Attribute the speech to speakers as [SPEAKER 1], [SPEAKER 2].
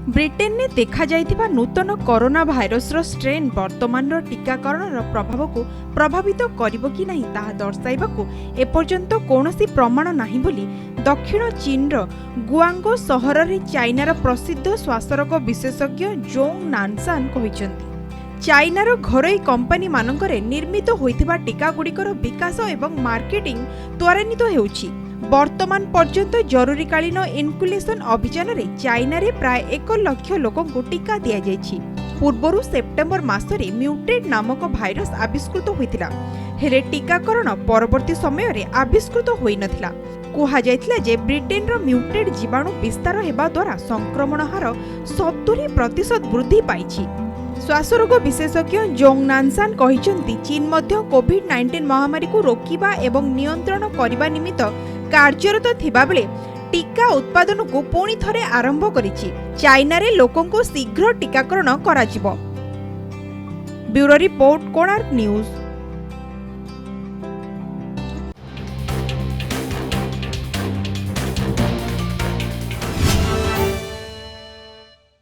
[SPEAKER 1] Britain ने देखा जाइथिबा नूतन corona virus strain वर्तमान टीकाकरण प्रभाव को प्रभावित करिबो कि नहीं ताहा दर्शाइबाकू एपर्यंत कौनसी प्रमाण नाही बोली दक्षिण चीनर गुआंगो सहर रे चाइनार प्रसिद्ध श्वासरोग विशेषज्ञ जोंग नानसान कहिसेंति। चाइनार घरोई कंपनी मानकरे निर्मित होइथिबा टीका गुड़िकर विकास एवं मार्केटिंग त्वरान्वित हेउछि। वर्तमान पर्यंत जरूरीकालीन इनक्युलेशन अभियान रे चाइना रे प्राय 1 लाख लोकों को टीका दिया जायछि। पूर्वरु सेप्टेम्बर मासरे म्यूटेड नामक भाइरस आविष्कृत होइतिला, हेले टीकाकरण परवर्ती समय रे आविष्कृत होई नथिला। कुहा जायतिला जे ब्रिटेन रो म्यूटेड जीवाणु विस्तार हेबा द्वारा संक्रमण हार 70% वृद्धि पाइछि। श्वासरोग विशेषज्ञ जोंग नानसान कहिसेंति चीन मध्य कोविड-19 महामारी को रोकिबा एवं नियंत्रण करिबा निमित्त कार्यरत थिबा बेले टीका उत्पादन को पुणी थरे आरंभ करिछि। चाइना रे लोकों को शीघ्र टीकाकरण कराजिबो। Bureau report, Konark news.